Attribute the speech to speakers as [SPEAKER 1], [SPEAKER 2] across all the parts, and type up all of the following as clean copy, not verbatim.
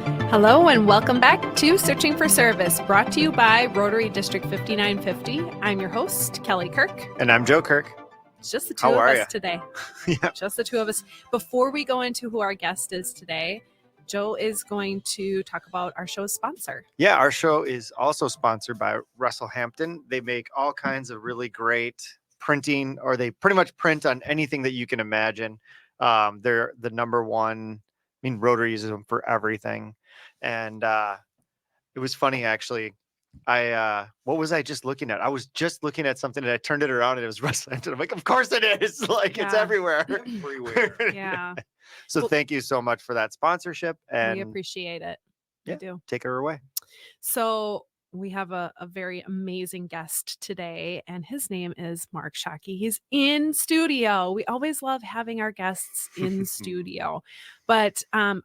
[SPEAKER 1] Hello and welcome back to Searching for Service, brought to you by Rotary District 5950. I'm your host, Kelly Kirk.
[SPEAKER 2] And I'm Joe Kirk.
[SPEAKER 1] It's just the two of us today.
[SPEAKER 2] Yeah.
[SPEAKER 1] Just the two of us. Before we go into who our guest is today, Joe is going to talk about our show's sponsor.
[SPEAKER 2] Yeah, our show is also sponsored by Russell Hampton. They make all kinds of really great printing, or they pretty much print on anything that you can imagine. They're the number one. I mean, Rotary uses them for everything. And it was funny, actually. What was I just looking at? I was just looking at something and I turned it around and it was Russell Hampton. I'm like, of course it is. Like, it's everywhere.
[SPEAKER 3] Everywhere.
[SPEAKER 1] Yeah.
[SPEAKER 2] So
[SPEAKER 1] Well,
[SPEAKER 2] thank you so much for that sponsorship. And
[SPEAKER 1] we appreciate it.
[SPEAKER 2] yeah,
[SPEAKER 1] We do.
[SPEAKER 2] take her away.
[SPEAKER 1] So we have a very amazing guest today, and his name is Mark Shockey. He's in studio. We always love having our guests in studio, but I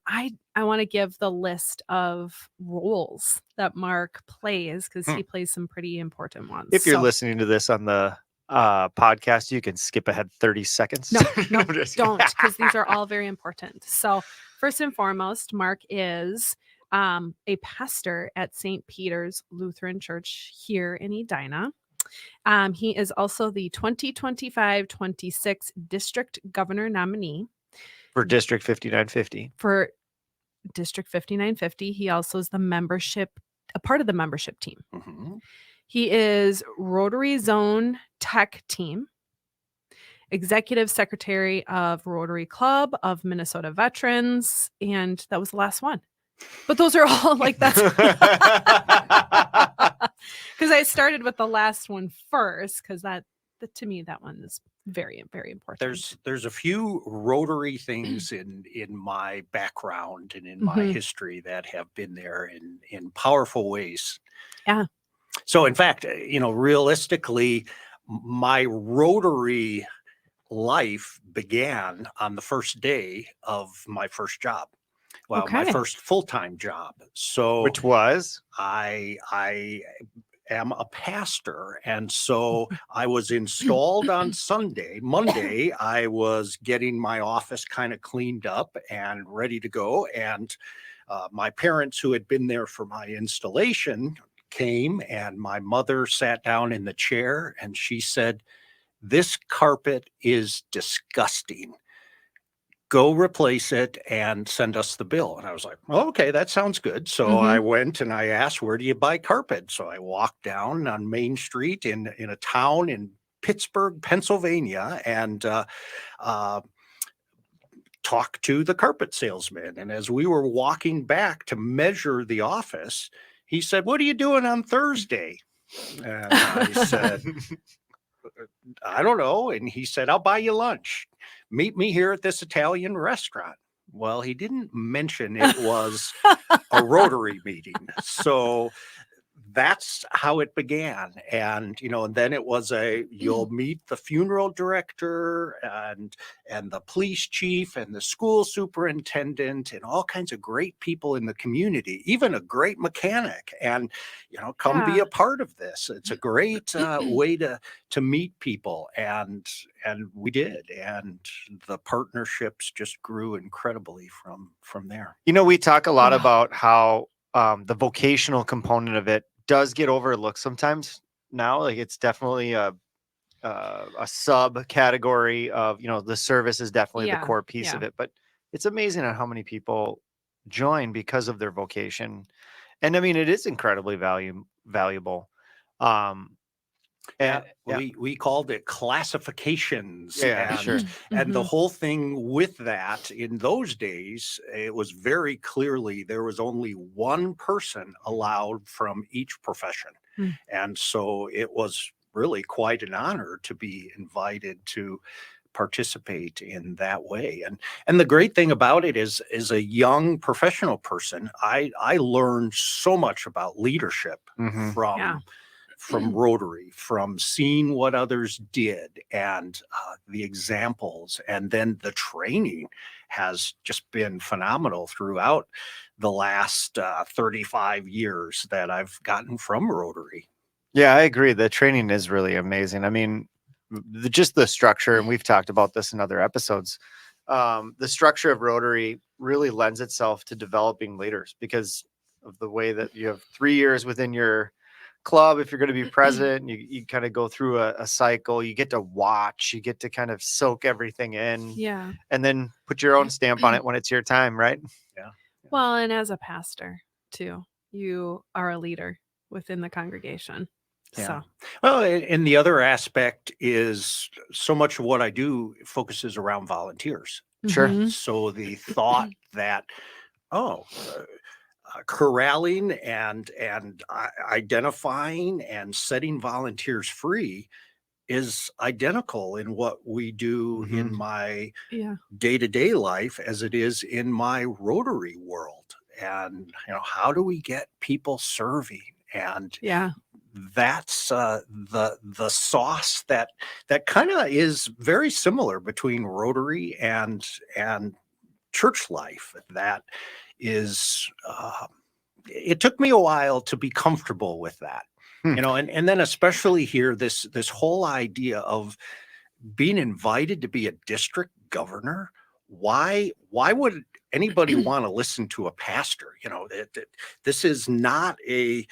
[SPEAKER 1] want to give the list of roles that Mark plays because he plays some pretty important ones.
[SPEAKER 2] If you're listening to this on the podcast, you can skip ahead 30 seconds.
[SPEAKER 1] No, don't, because these are all very important. So first and foremost, Mark is a pastor at St. Peter's Lutheran Church here in Edina. He is also the 2025-26 District Governor nominee
[SPEAKER 2] For District 5950.
[SPEAKER 1] for District 5950. He also is a part of the membership team.
[SPEAKER 3] Mm-hmm.
[SPEAKER 1] He is Rotary Zone Tech Team, Executive Secretary of Rotary Club of Minnesota Veterans, and that was the last one. But those are all like that's because I started with the last one first, because to me that one is very, very important.
[SPEAKER 3] There's a few Rotary things in my background and in my history that have been there in powerful ways.
[SPEAKER 1] Yeah.
[SPEAKER 3] So in fact, realistically, my Rotary life began on the first day of my first job. Well, my first full-time job. So
[SPEAKER 2] Which was?
[SPEAKER 3] I am a pastor. And so I was installed on Sunday. Monday, I was getting my office kind of cleaned up and ready to go. And my parents, who had been there for my installation, came, and my mother sat down in the chair and she said, "This carpet is disgusting. Go replace it and send us the bill." And I was like, "Oh, okay, that sounds good." So I went and I asked, "Where do you buy carpet?" So I walked down on Main Street in a town in Pittsburgh, Pennsylvania, and talked to the carpet salesman. And as we were walking back to measure the office, he said, "What are you doing on Thursday?" And I said, "I don't know." And he said, "I'll buy you lunch. Meet me here at this Italian restaurant." Well, he didn't mention it was a Rotary meeting. So that's how it began. And, and then it was you'll meet the funeral director and the police chief and the school superintendent and all kinds of great people in the community, even a great mechanic, and, come be a part of this. It's a great way to meet people. And we did. And the partnerships just grew incredibly from there.
[SPEAKER 2] We talk a lot about how the vocational component of it does get overlooked sometimes now. Like, it's definitely a subcategory of, the service is definitely the core piece of it. But it's amazing on how many people join because of their vocation. And I mean, it is incredibly valuable.
[SPEAKER 3] And we called it classifications.
[SPEAKER 2] Yeah,
[SPEAKER 3] and,
[SPEAKER 2] sure.
[SPEAKER 3] And the whole thing with that, in those days, it was very clearly there was only one person allowed from each profession. And so it was really quite an honor to be invited to participate in that way. And the great thing about it is, as a young professional person, I learned so much about leadership from Rotary, from seeing what others did and the examples. And then the training has just been phenomenal throughout the last 35 years that I've gotten from Rotary.
[SPEAKER 2] Yeah, I agree. The training is really amazing. I mean, just the structure, and we've talked about this in other episodes. the structure of Rotary really lends itself to developing leaders because of the way that you have 3 years within your club. If you're going to be president, you kind of go through a cycle. You get to watch, you get to kind of soak everything in,
[SPEAKER 1] Yeah.
[SPEAKER 2] and then put your own stamp on it when it's your time, right?
[SPEAKER 3] Yeah.
[SPEAKER 1] Well, and as a pastor too, you are a leader within the congregation.
[SPEAKER 3] Yeah.
[SPEAKER 1] So
[SPEAKER 3] Well, and the other aspect is so much of what I do focuses around volunteers.
[SPEAKER 2] Sure.
[SPEAKER 1] mhm.
[SPEAKER 3] So the thought that, oh, corralling and identifying and setting volunteers free is identical in what we do in
[SPEAKER 2] Mhm.
[SPEAKER 3] my
[SPEAKER 1] Yeah.
[SPEAKER 3] day-to-day life as it is in my Rotary world. And how do we get people serving? And
[SPEAKER 1] Yeah.
[SPEAKER 3] that's the sauce that kind of is very similar between Rotary and church life. That is, it took me a while to be comfortable with that,
[SPEAKER 2] Hmm.
[SPEAKER 3] and then especially here, this whole idea of being invited to be a district governor. Why would anybody want to listen to a pastor? This is not a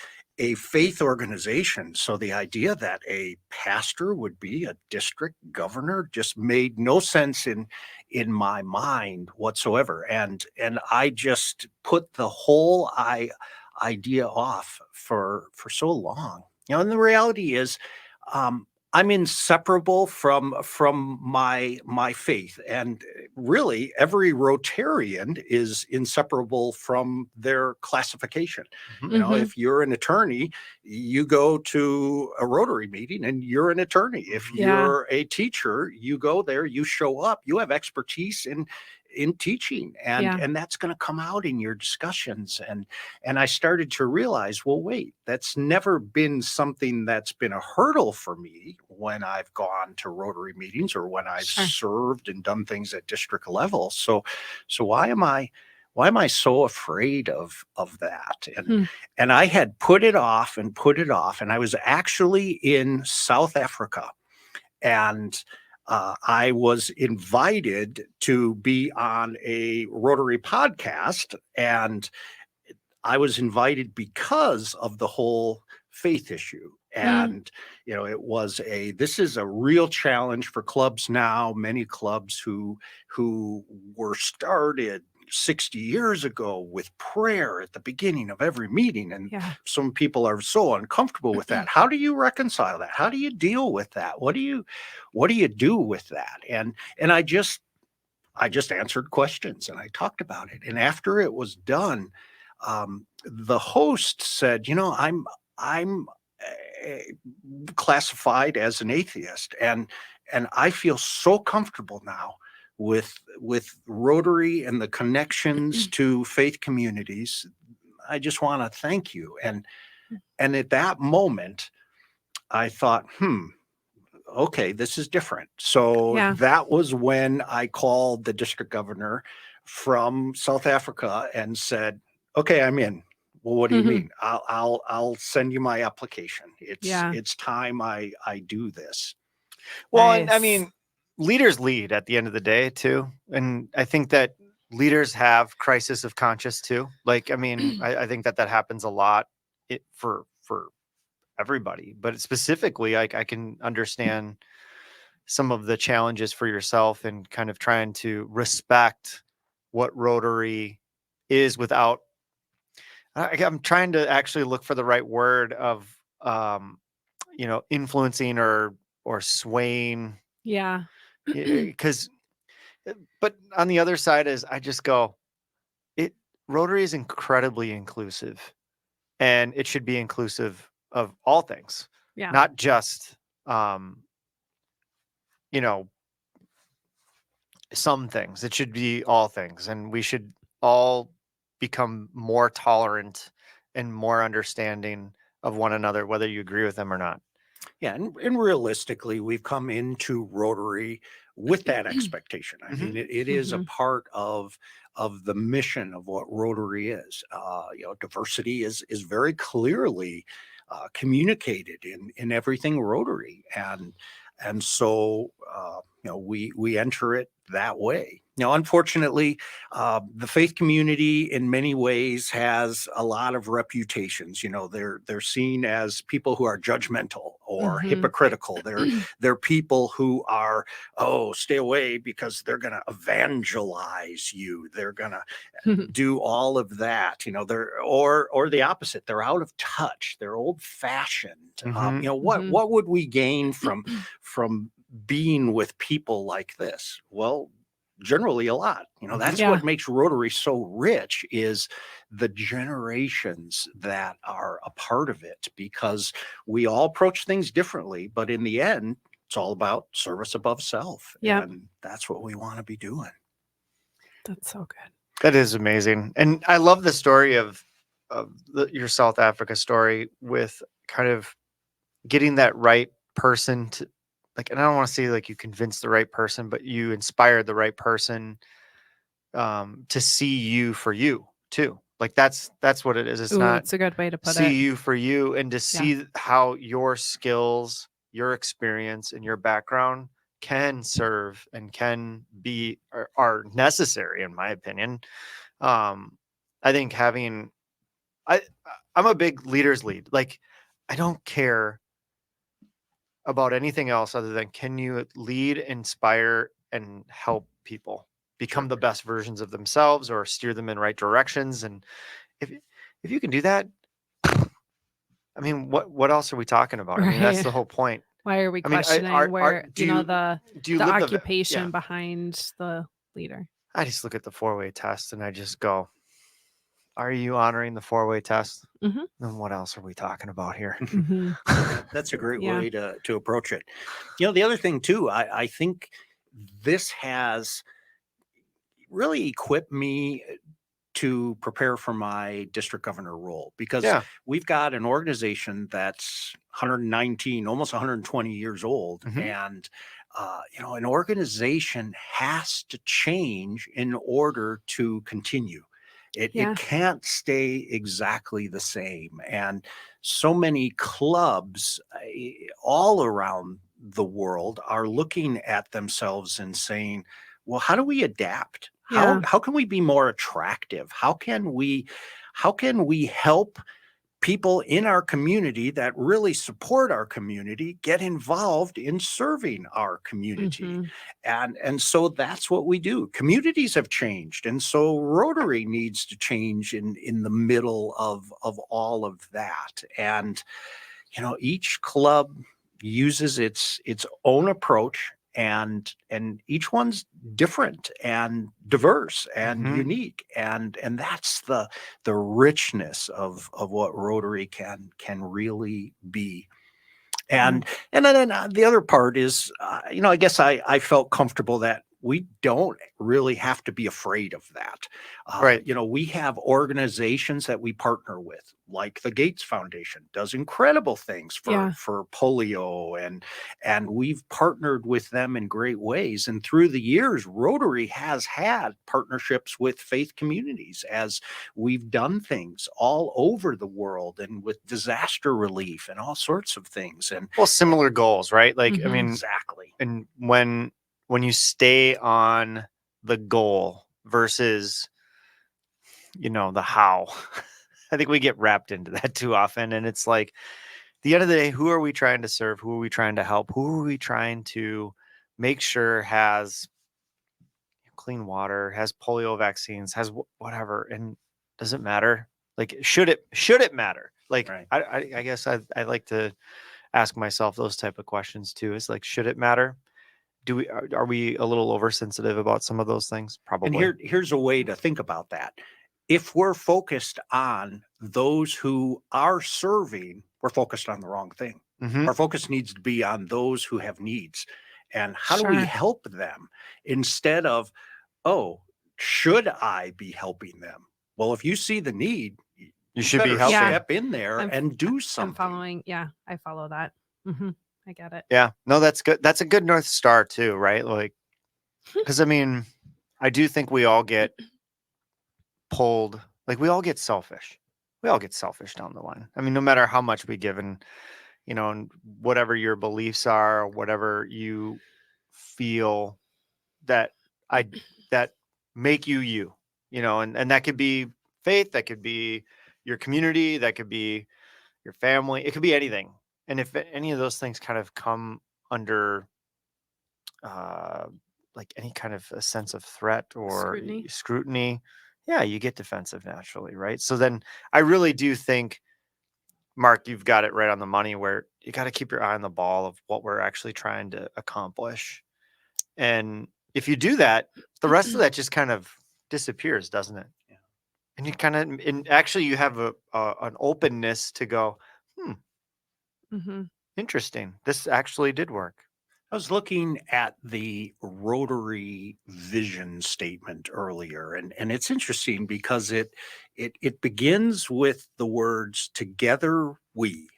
[SPEAKER 3] faith organization. So the idea that a pastor would be a district governor just made no sense in my mind whatsoever. And I just put the whole idea off for so long. And the reality is, I'm inseparable from my faith, and really every Rotarian is inseparable from their classification.
[SPEAKER 2] Mhm.
[SPEAKER 1] Mhm.
[SPEAKER 3] If you're an attorney, you go to a Rotary meeting and you're an attorney. If
[SPEAKER 1] Yeah.
[SPEAKER 3] you're a teacher, you go there, you show up, you have expertise in teaching, and
[SPEAKER 1] Yeah.
[SPEAKER 3] that's going to come out in your discussions. And I started to realize, well, wait, that's never been something that's been a hurdle for me when I've gone to Rotary meetings or when I've
[SPEAKER 1] Sure.
[SPEAKER 3] served and done things at district level. So why am I so afraid of that?
[SPEAKER 1] Hmm.
[SPEAKER 3] And I had put it off and put it off, and I was actually in South Africa, and I was invited to be on a Rotary podcast, and I was invited because of the whole faith issue. And, this is a real challenge for clubs now. Many clubs who were started 60 years ago with prayer at the beginning of every meeting. And
[SPEAKER 1] Yeah.
[SPEAKER 3] some people are so uncomfortable with that. How do you reconcile that? How do you deal with that? What do you do with that? And I just answered questions and I talked about it. And after it was done, the host said, I'm uh, classified as an atheist, and I feel so comfortable now with Rotary and the connections to faith communities. I just want to thank you. And at that moment, I thought, okay, this is different. So
[SPEAKER 1] Yeah.
[SPEAKER 3] that was when I called the district governor from South Africa and said, okay, I'm in. Well, what do you
[SPEAKER 1] Mhm.
[SPEAKER 3] mean? I'll send you my application.
[SPEAKER 1] Yeah.
[SPEAKER 3] It's time I do this.
[SPEAKER 2] Well, and I
[SPEAKER 1] Nice.
[SPEAKER 2] mean, leaders lead at the end of the day too, and I think that leaders have crisis of conscience too. Like, I mean, I think that happens a lot for everybody, but specifically, I can understand some of the challenges for yourself and kind of trying to respect what Rotary is without. I'm trying to actually look for the right word of, influencing or swaying,
[SPEAKER 1] Yeah.
[SPEAKER 2] because. But on the other side is I just go, it Rotary is incredibly inclusive, and it should be inclusive of all things,
[SPEAKER 1] Yeah.
[SPEAKER 2] not just um, you know, some things. It should be all things, and we should all become more tolerant and more understanding of one another, whether you agree with them or not.
[SPEAKER 3] Yeah, and realistically, we've come into Rotary with that expectation. I mean,
[SPEAKER 2] Mhm.
[SPEAKER 3] it is a
[SPEAKER 1] Mhm.
[SPEAKER 3] part of the mission of what Rotary is. Diversity is very clearly communicated in everything Rotary, and so we enter it that way. Now, unfortunately, the faith community in many ways has a lot of reputations. They're seen as people who are judgmental or
[SPEAKER 1] Mhm.
[SPEAKER 3] hypocritical. They're people who are, oh, stay away because they're going to evangelize you. They're going to do all of that. They're or the opposite. They're out of touch. They're old fashioned.
[SPEAKER 2] Mhm.
[SPEAKER 3] What would we gain from being with people like this? Well, generally a lot. That's
[SPEAKER 1] Yeah.
[SPEAKER 3] what makes Rotary so rich, is the generations that are a part of it, because we all approach things differently, but in the end, it's all about service above self.
[SPEAKER 1] Yep.
[SPEAKER 3] And that's what we want to be doing.
[SPEAKER 1] That's so good.
[SPEAKER 2] That is amazing. And I love the story of your South Africa story, with kind of getting that right person to, like, and I don't want to say like you convinced the right person, but you inspired the right person to see you for you too. Like that's what it is. It's
[SPEAKER 1] Ooh,
[SPEAKER 2] not
[SPEAKER 1] it's a good way to put
[SPEAKER 2] see
[SPEAKER 1] it.
[SPEAKER 2] you for you, and to see how your skills, your experience, and your background can serve and can be are necessary, in my opinion. I think having I I'm a big leaders lead. Like, I don't care about anything else other than, can you lead, inspire, and help people become the best versions of themselves, or steer them in right directions. And if you can do that, I mean, what else are we talking about? I mean, that's
[SPEAKER 1] Right.
[SPEAKER 2] the whole point.
[SPEAKER 1] Why are we
[SPEAKER 2] I mean,
[SPEAKER 1] questioning where
[SPEAKER 2] do you
[SPEAKER 1] the
[SPEAKER 2] do you
[SPEAKER 1] the
[SPEAKER 2] live
[SPEAKER 1] occupation
[SPEAKER 2] yeah?
[SPEAKER 1] behind the leader?
[SPEAKER 2] I just look at the 4-way test and I just go, are you honoring the 4-way test?
[SPEAKER 1] Mhm.
[SPEAKER 2] Then what else are we talking about here?
[SPEAKER 1] Mhm.
[SPEAKER 3] That's a great
[SPEAKER 1] Yeah.
[SPEAKER 3] way to approach it. The other thing too, I think this has really equipped me to prepare for my district governor role, because
[SPEAKER 2] Yeah.
[SPEAKER 3] we've got an organization that's 119, almost 120 years old.
[SPEAKER 2] Mhm.
[SPEAKER 3] And, an organization has to change in order to continue.
[SPEAKER 1] Yeah.
[SPEAKER 3] It can't stay exactly the same. And so many clubs all around the world are looking at themselves and saying, well, how do we adapt?
[SPEAKER 1] Yeah.
[SPEAKER 3] How can we be more attractive? How can we help people in our community that really support our community get involved in serving our community?
[SPEAKER 1] Mhm.
[SPEAKER 3] And so that's what we do. Communities have changed, and so Rotary needs to change in the middle of all of that. And each club uses its own approach, and each one's different and diverse and
[SPEAKER 2] Mhm.
[SPEAKER 3] unique, and that's the richness of what Rotary can really be.
[SPEAKER 1] Yeah.
[SPEAKER 3] And then the other part is, I guess I felt comfortable that we don't really have to be afraid of that.
[SPEAKER 2] Right.
[SPEAKER 3] We have organizations that we partner with, like the Gates Foundation does incredible things
[SPEAKER 1] Yeah.
[SPEAKER 3] for polio, and we've partnered with them in great ways. And through the years, Rotary has had partnerships with faith communities, as we've done things all over the world, and with disaster relief and all sorts of things. And
[SPEAKER 2] Well, similar goals, right? Like, I
[SPEAKER 1] Mhm.
[SPEAKER 2] mean,
[SPEAKER 3] exactly.
[SPEAKER 2] and when you stay on the goal versus, the how, I think we get wrapped into that too often. And it's like, at the end of the day, who are we trying to serve? Who are we trying to help? Who are we trying to make sure has clean water, has polio vaccines, has whatever? And does it matter? Like, should it matter? Like,
[SPEAKER 3] Right.
[SPEAKER 2] I guess I like to ask myself those type of questions too. Is like, should it matter? Are we a little oversensitive about some of those things?
[SPEAKER 3] And
[SPEAKER 2] Probably.
[SPEAKER 3] here's a way to think about that. If we're focused on those who are serving, we're focused on the wrong thing.
[SPEAKER 2] Hmm.
[SPEAKER 3] Our focus needs to be on those who have needs, and how do we
[SPEAKER 1] Sure.
[SPEAKER 3] help them, instead of, oh, should I be helping them? Well, if you see the need,
[SPEAKER 2] You
[SPEAKER 3] you
[SPEAKER 2] should be
[SPEAKER 3] better
[SPEAKER 2] helping.
[SPEAKER 1] Yeah.
[SPEAKER 3] step in there
[SPEAKER 1] I'm
[SPEAKER 3] and do
[SPEAKER 1] I'm
[SPEAKER 3] something.
[SPEAKER 1] following. Yeah, I follow that. Mhm. I get it.
[SPEAKER 2] Yeah. No, that's good. That's a good North Star too, right? Like, because I mean, I do think we all get pulled, like we all get selfish. We all get selfish down the line. I mean, no matter how much we give, and whatever your beliefs are, or whatever you feel that I that make you you, and that could be faith, that could be your community, that could be your family, it could be anything. And if any of those things kind of come under uh like any kind of a sense of threat or
[SPEAKER 1] Scrutiny.
[SPEAKER 2] scrutiny, yeah, you get defensive naturally, right? So then I really do think, Mark, you've got it right on the money, where you got to keep your eye on the ball of what we're actually trying to accomplish. And if you do that, the rest of that just kind of disappears, doesn't it?
[SPEAKER 3] Yeah.
[SPEAKER 2] And you kind of, and actually you have an openness to go,
[SPEAKER 1] Hmm.
[SPEAKER 2] interesting. This actually did work.
[SPEAKER 3] I was looking at the Rotary vision statement earlier, and it's interesting because it begins with the words "together we."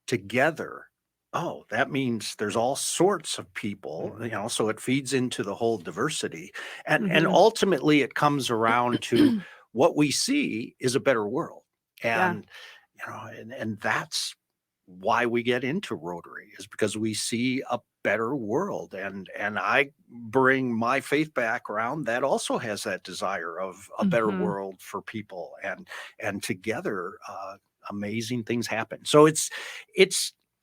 [SPEAKER 3] Together. Oh, that means there's all sorts of people, so it feeds into the whole diversity. And
[SPEAKER 1] Mhm.
[SPEAKER 3] ultimately it comes around to what we see is a better world.
[SPEAKER 1] Yeah.
[SPEAKER 3] And and that's why we get into Rotary, is because we see a better world. And I bring my faith background that also has that desire of a better
[SPEAKER 1] Mhm.
[SPEAKER 3] world for people, and together amazing things happen. So it's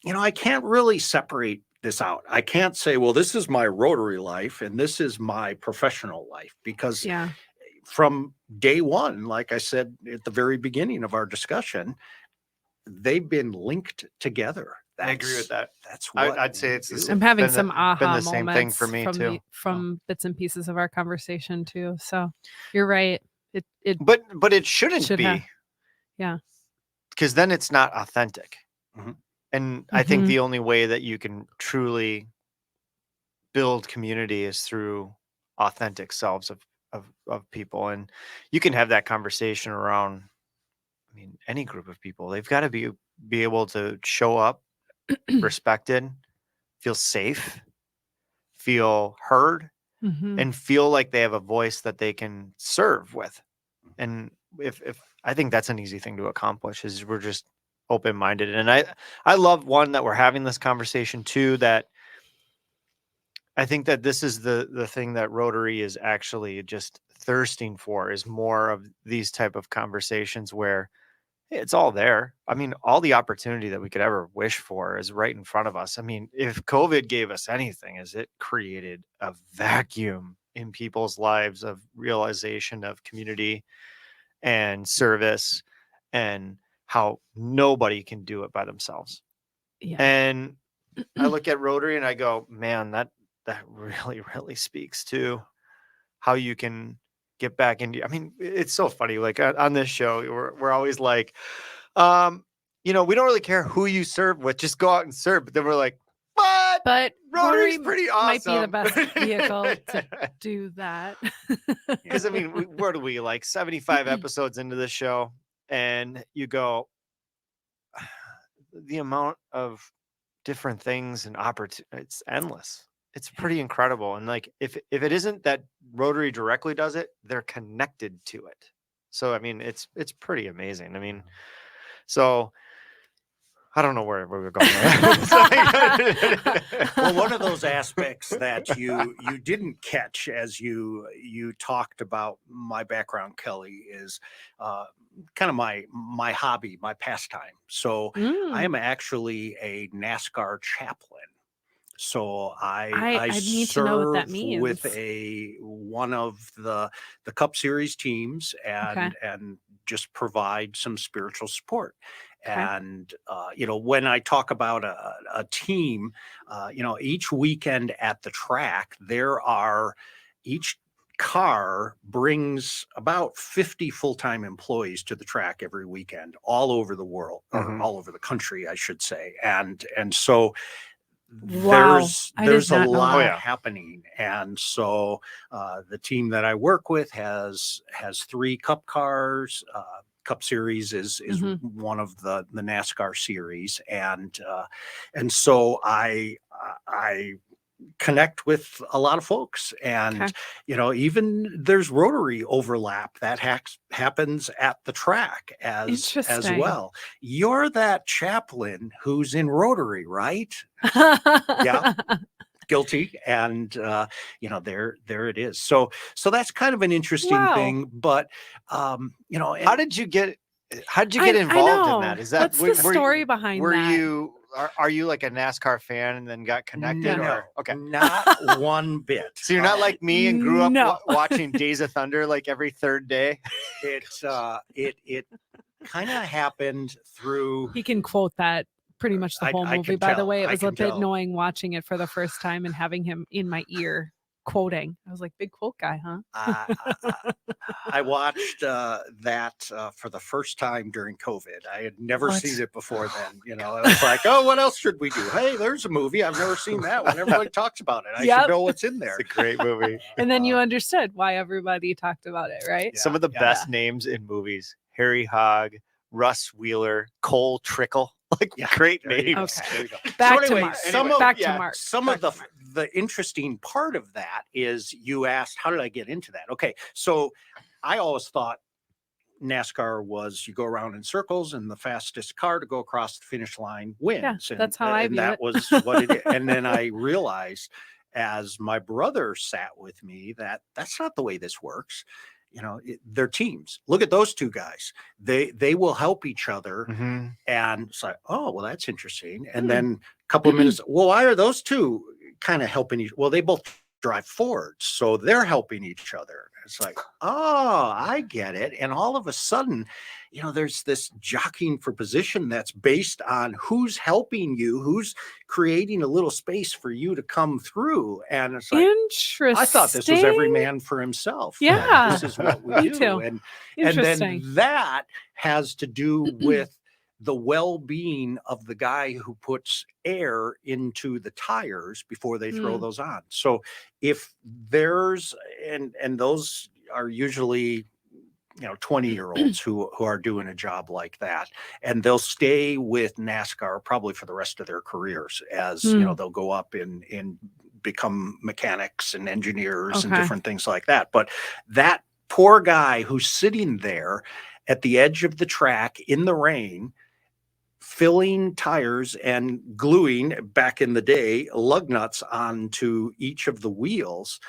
[SPEAKER 3] I can't really separate this out. I can't say, well, this is my Rotary life and this is my professional life, because
[SPEAKER 1] Yeah.
[SPEAKER 3] from day one, like I said at the very beginning of our discussion, they've been linked together.
[SPEAKER 2] I agree with that.
[SPEAKER 3] That's what
[SPEAKER 2] I'd say
[SPEAKER 3] we
[SPEAKER 2] it's the
[SPEAKER 3] do.
[SPEAKER 2] same.
[SPEAKER 1] I'm having
[SPEAKER 2] Been
[SPEAKER 1] some
[SPEAKER 2] been
[SPEAKER 1] aha
[SPEAKER 2] the same thing for
[SPEAKER 1] moments
[SPEAKER 2] me too.
[SPEAKER 1] from bits and pieces of our conversation too. So you're right. It
[SPEAKER 2] But it shouldn't
[SPEAKER 1] should have.
[SPEAKER 2] be,
[SPEAKER 1] Yeah.
[SPEAKER 2] because then it's not authentic.
[SPEAKER 3] Mhm.
[SPEAKER 2] And I think
[SPEAKER 1] Mhm.
[SPEAKER 2] the only way that you can truly build community is through authentic selves of people. And you can have that conversation around, I mean, any group of people. They've got to be able to show up respected, feel safe, feel heard,
[SPEAKER 1] Mhm.
[SPEAKER 2] and feel like they have a voice that they can serve with. And if I think that's an easy thing to accomplish, is we're just open-minded. And I love, one, that we're having this conversation, too, that I think that this is the thing that Rotary is actually just thirsting for, is more of these type of conversations where, hey, it's all there. I mean, all the opportunity that we could ever wish for is right in front of us. I mean, if COVID gave us anything, is it created a vacuum in people's lives of realization of community and service, and how nobody can do it by themselves.
[SPEAKER 1] Yeah.
[SPEAKER 2] And I look at Rotary and I go, man, that really, really speaks to how you can get back into. I mean, it's so funny. Like on this show, we're always like, we don't really care who you serve with, just go out and serve. But then we're like, but
[SPEAKER 1] But
[SPEAKER 2] Rotary's
[SPEAKER 1] Rotary
[SPEAKER 2] pretty awesome.
[SPEAKER 1] might be the best vehicle to do that.
[SPEAKER 2] Because I mean, where do we, like 75 episodes into the show, and you go, the amount of different things and opportunity, it's endless. It's pretty incredible. And like, if it isn't that Rotary directly does it, they're connected to it. So I mean, it's pretty amazing. I mean, so I don't know where we were going with that.
[SPEAKER 3] Well, one of those aspects that you didn't catch as you talked about my background, Kelly, is kind of my hobby, my pastime. So I
[SPEAKER 1] Mm.
[SPEAKER 3] am actually a NASCAR chaplain. So
[SPEAKER 1] I need to know what that
[SPEAKER 3] serve with
[SPEAKER 1] means.
[SPEAKER 3] one of the Cup Series teams,
[SPEAKER 1] Okay.
[SPEAKER 3] and just provide some spiritual support.
[SPEAKER 1] Okay.
[SPEAKER 3] And when I talk about a team, each weekend at the track, each car brings about 50 full-time employees to the track every weekend, all over the world, or
[SPEAKER 2] Mhm.
[SPEAKER 3] all over the country, I should say. And so
[SPEAKER 1] Wow. I did
[SPEAKER 3] there's a
[SPEAKER 1] not know
[SPEAKER 3] lot
[SPEAKER 2] Oh,
[SPEAKER 1] that.
[SPEAKER 2] yeah.
[SPEAKER 3] happening. And so the team that I work with has 3 Cup cars. Cup Series is
[SPEAKER 1] Mhm.
[SPEAKER 3] one of the NASCAR series, and so I connect with a lot of folks. And
[SPEAKER 1] Okay.
[SPEAKER 3] even there's Rotary overlap that happens at the track as
[SPEAKER 1] Interesting.
[SPEAKER 3] well. You're that chaplain who's in Rotary, right?
[SPEAKER 1] Yeah.
[SPEAKER 3] guilty, and there it is. So that's kind of an interesting
[SPEAKER 1] Wow.
[SPEAKER 3] thing. But
[SPEAKER 2] How did you get
[SPEAKER 1] I
[SPEAKER 2] involved in
[SPEAKER 1] know.
[SPEAKER 2] that? Is that
[SPEAKER 1] What's the story behind
[SPEAKER 2] were
[SPEAKER 1] that?
[SPEAKER 2] you are you like a NASCAR fan and then got connected?
[SPEAKER 3] no,
[SPEAKER 2] Or okay,
[SPEAKER 3] not one bit.
[SPEAKER 2] so you're not like me and grew up
[SPEAKER 1] No.
[SPEAKER 2] watching Days of Thunder like every third day.
[SPEAKER 3] It kind of happened through.
[SPEAKER 1] He can quote that pretty much the whole
[SPEAKER 3] I
[SPEAKER 1] movie.
[SPEAKER 3] can
[SPEAKER 1] By the
[SPEAKER 3] tell.
[SPEAKER 1] way, it
[SPEAKER 3] I
[SPEAKER 1] was a
[SPEAKER 3] can
[SPEAKER 1] bit
[SPEAKER 3] tell.
[SPEAKER 1] annoying watching it for the first time and having him in my ear quoting. I was like, big quote guy, huh?
[SPEAKER 3] I watched that for the first time during COVID. I had never
[SPEAKER 1] What?
[SPEAKER 3] seen it before then. I was like, oh, what else should we do? Hey, there's a movie. I've never seen that one. Everybody talks about it. I
[SPEAKER 1] Yep.
[SPEAKER 3] should know what's in there.
[SPEAKER 2] It's a great movie.
[SPEAKER 1] And then you understood why everybody talked about it, right?
[SPEAKER 3] Yeah,
[SPEAKER 2] Some of the
[SPEAKER 3] yeah.
[SPEAKER 2] best names in movies: Harry Hogg, Russ Wheeler, Cole Trickle. Like
[SPEAKER 3] Yeah,
[SPEAKER 2] great
[SPEAKER 3] there you go.
[SPEAKER 2] names.
[SPEAKER 1] Okay.
[SPEAKER 3] There you go.
[SPEAKER 1] Back
[SPEAKER 3] So
[SPEAKER 1] to
[SPEAKER 3] anyway,
[SPEAKER 1] Mark.
[SPEAKER 3] some of-
[SPEAKER 1] Back
[SPEAKER 2] yeah,
[SPEAKER 1] to Mark.
[SPEAKER 3] Some
[SPEAKER 1] Back
[SPEAKER 3] of the
[SPEAKER 1] to Mark.
[SPEAKER 3] the interesting part of that is you asked, how did I get into that? Okay, so I always thought NASCAR was you go around in circles and the fastest car to go across the finish line wins. And,
[SPEAKER 1] that's how I view
[SPEAKER 3] that
[SPEAKER 1] it.
[SPEAKER 3] was what it is. And then I realized as my brother sat with me that that's not the way this works. They're teams. Look at those two guys. They will help each other.
[SPEAKER 2] Mhm.
[SPEAKER 3] And it's like, oh, well, that's interesting. And
[SPEAKER 1] Hmm.
[SPEAKER 3] then a couple of minutes, well, why are those two kind of helping each? Well, they both drive Fords, so they're helping each other. It's like, oh, I get it. And all of a sudden, there's this jockeying for position that's based on who's helping you, who's creating a little space for you to come through. And it's like,
[SPEAKER 1] Interesting.
[SPEAKER 3] I thought this was every man for himself.
[SPEAKER 1] Yeah.
[SPEAKER 3] This is what we
[SPEAKER 1] Me
[SPEAKER 3] do.
[SPEAKER 1] too.
[SPEAKER 3] And
[SPEAKER 1] Interesting.
[SPEAKER 3] then that has to do with the well-being of the guy who puts air into the tires before they throw
[SPEAKER 1] Mm.
[SPEAKER 3] those on. So if there's and those are usually 20-year-olds who are doing a job like that, and they'll stay with NASCAR probably for the rest of their careers as
[SPEAKER 1] Mm.
[SPEAKER 3] they'll go up and become mechanics and engineers and
[SPEAKER 1] Okay.
[SPEAKER 3] different things like that. But that poor guy who's sitting there at the edge of the track in the rain, filling tires and gluing, back in the day, lug nuts onto each of the wheels,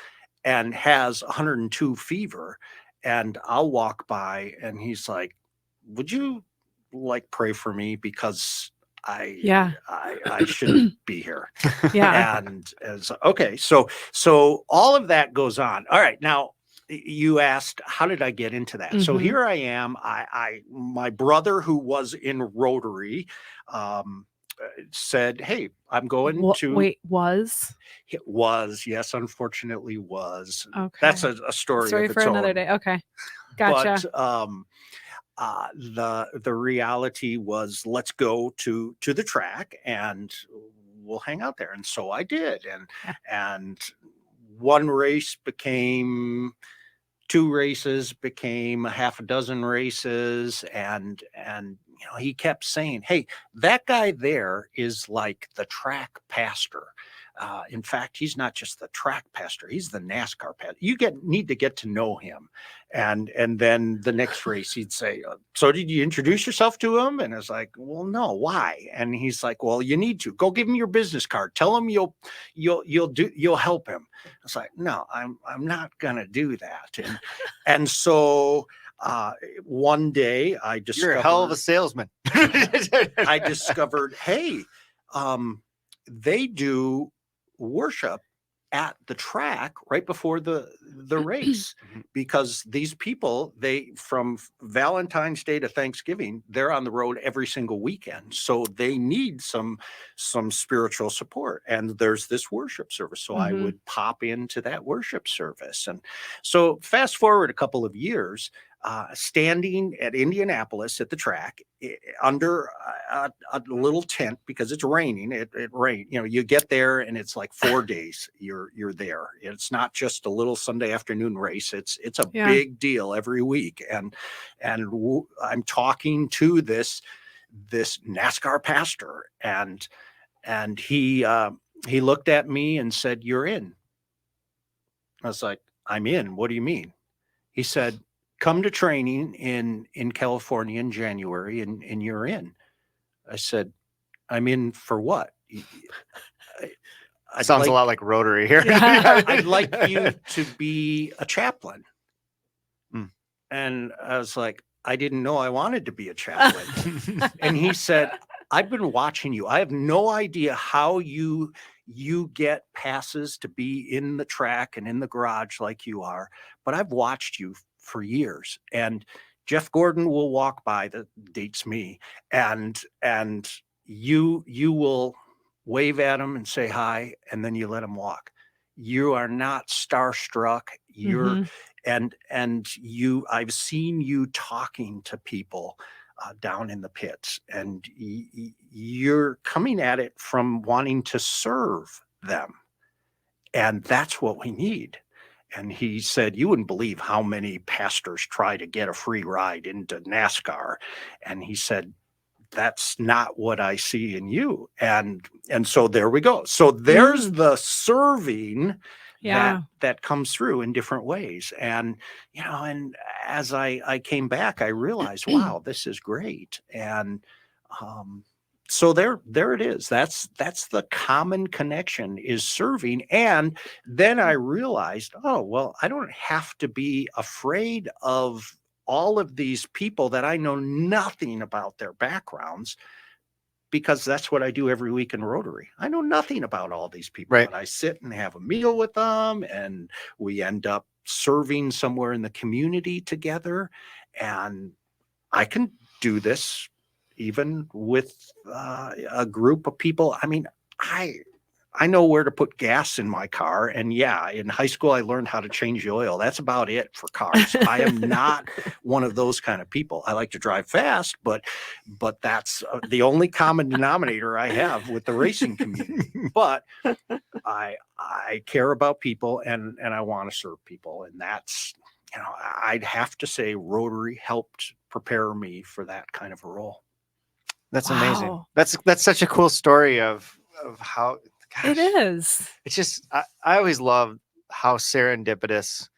[SPEAKER 3] and has 102 fever. And I'll walk by and he's like, would you pray for me? Because
[SPEAKER 1] Yeah.
[SPEAKER 3] I shouldn't be here.
[SPEAKER 1] Yeah.
[SPEAKER 3] And as okay, so all of that goes on. All right, now you asked, how did I get into that? So
[SPEAKER 1] Mhm.
[SPEAKER 3] here I am. My brother, who was in Rotary, said, "Hey, I'm going to."
[SPEAKER 1] Wait, was?
[SPEAKER 3] It was, yes, unfortunately, was.
[SPEAKER 1] Okay.
[SPEAKER 3] That's a story of
[SPEAKER 1] for
[SPEAKER 3] its
[SPEAKER 1] another
[SPEAKER 3] own.
[SPEAKER 1] day. Okay. Gotcha.
[SPEAKER 3] But the reality was, let's go to the track and we'll hang out there. And so I did. And one race became 2 races, became a half a dozen races. And he kept saying, hey, that guy there is like the track pastor. In fact, he's not just the track pastor; he's the NASCAR pastor. You need to get to know him. And then the next race, he'd say, "So did you introduce yourself to him?" And I was like, "Well, no. Why?" And he's like, "Well, you need to go give him your business card. Tell him you'll help him." I was like, "No, I'm not gonna do that." And so one day I discovered
[SPEAKER 2] You're a hell of a salesman.
[SPEAKER 3] I discovered, hey, they do worship at the track right before the race, because these people, from Valentine's Day to Thanksgiving, they're on the road every single weekend, so they need some spiritual support, and there's this worship service. So I
[SPEAKER 1] Mhm.
[SPEAKER 3] would pop into that worship service. And so fast forward a couple of years, standing at Indianapolis at the track under a little tent, because it's raining. It rained. You get there and it's like 4 days you're there. It's not just a little Sunday afternoon race. It's a
[SPEAKER 1] Yeah.
[SPEAKER 3] big deal every week. And I'm talking to this NASCAR pastor, and he looked at me and said, "You're in." I was like, "I'm in. What do you mean?" He said, "Come to training in California in January and you're in." I said, "I'm in for what?"
[SPEAKER 2] Sounds a lot like Rotary here.
[SPEAKER 1] Yeah.
[SPEAKER 3] I'd like you to be a chaplain.
[SPEAKER 2] Mm.
[SPEAKER 3] And I was like, I didn't know I wanted to be a chaplain. And he said, I've been watching you. I have no idea how you get passes to be in the track and in the garage like you are, but I've watched you for years. And Jeff Gordon will walk by, that dates me, and you will wave at him and say hi, and then you let him walk. You are not starstruck. You're
[SPEAKER 1] Mhm.
[SPEAKER 3] and you, I've seen you talking to people down in the pits, and you're coming at it from wanting to serve them, and that's what we need. And he said, you wouldn't believe how many pastors try to get a free ride into NASCAR. And he said, that's not what I see in you. And so there we go. So there's the serving
[SPEAKER 1] Yeah.
[SPEAKER 3] that comes through in different ways. And, and as I came back, I realized, wow, this is great. And, so there it is. That's the common connection, is serving. And then I realized, oh, well, I don't have to be afraid of all of these people that I know nothing about their backgrounds, because that's what I do every week in Rotary. I know nothing about all these people,
[SPEAKER 2] Right.
[SPEAKER 3] but I sit and have a meal with them, and we end up serving somewhere in the community together. And I can do this even with a group of people. I mean, I know where to put gas in my car. And yeah, in high school, I learned how to change the oil. That's about it for cars. I am not one of those kind of people. I like to drive fast, but that's the only common denominator I have with the racing community. But I care about people, and I want to serve people. And that's, I'd have to say Rotary helped prepare me for that kind of a role.
[SPEAKER 2] That's amazing.
[SPEAKER 1] Wow.
[SPEAKER 2] That's such a cool story of how,
[SPEAKER 1] It
[SPEAKER 2] gosh,
[SPEAKER 1] is.
[SPEAKER 2] it's just, I always love how serendipitous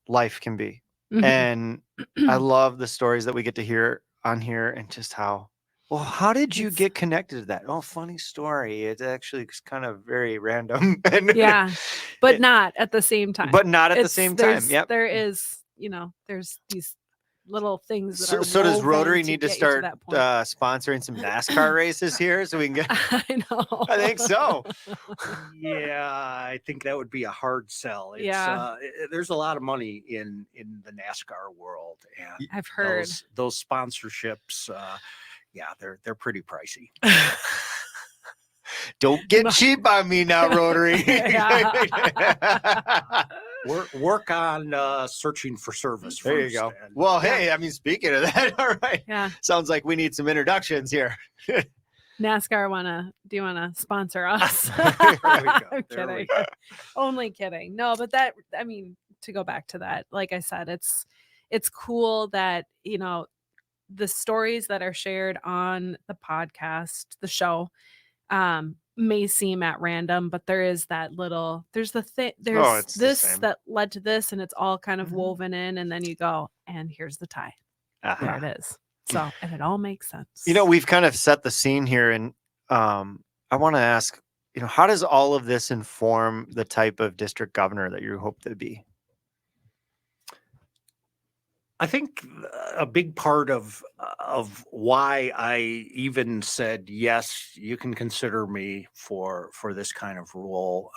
[SPEAKER 2] life can be.
[SPEAKER 1] Mhm.
[SPEAKER 2] And I love the stories that we get to hear on here, and just how, well, how did you
[SPEAKER 1] It's-
[SPEAKER 2] get connected to that? Oh, funny story. It's actually kind of very random. And
[SPEAKER 1] Yeah, but not at the same time.
[SPEAKER 2] but not at the
[SPEAKER 1] It's-
[SPEAKER 2] same time. Yep.
[SPEAKER 1] There is, there's these little things that are
[SPEAKER 2] So does
[SPEAKER 1] woven
[SPEAKER 2] Rotary need to
[SPEAKER 1] get you
[SPEAKER 2] start
[SPEAKER 1] that point.
[SPEAKER 2] sponsoring some NASCAR races here so we can get?
[SPEAKER 1] I know.
[SPEAKER 2] I think so.
[SPEAKER 3] Yeah, I think that would be a hard sell. It's,
[SPEAKER 1] Yeah.
[SPEAKER 3] there's a lot of money in the NASCAR world, and
[SPEAKER 1] I've heard.
[SPEAKER 3] those sponsorships. Yeah, they're pretty pricey.
[SPEAKER 2] Don't get cheap on me now, Rotary.
[SPEAKER 3] Work on searching for service.
[SPEAKER 2] There you
[SPEAKER 3] first,
[SPEAKER 2] go.
[SPEAKER 3] and,
[SPEAKER 2] Well, hey, I mean, speaking of that, all right.
[SPEAKER 1] Yeah.
[SPEAKER 2] Sounds like we need some introductions here.
[SPEAKER 1] NASCAR do you wanna sponsor us?
[SPEAKER 3] There we go.
[SPEAKER 1] I'm
[SPEAKER 3] There we
[SPEAKER 1] kidding.
[SPEAKER 3] go.
[SPEAKER 1] Only kidding. No, but that, I mean, to go back to that, like I said, it's cool that, the stories that are shared on the podcast, the show, may seem at random, but there is that little, there's the thing, there's
[SPEAKER 2] it's the
[SPEAKER 1] this
[SPEAKER 2] same.
[SPEAKER 1] that led to this, and it's all kind of
[SPEAKER 3] Mhm.
[SPEAKER 1] woven in, and then you go, and here's the tie.
[SPEAKER 2] Uh-huh.
[SPEAKER 1] There it is. So, and it all makes sense.
[SPEAKER 2] We've kind of set the scene here, and I want to ask, how does all of this inform the type of district governor that you hope to be?
[SPEAKER 3] I think a big part of why I even said yes, you can consider me for this kind of role,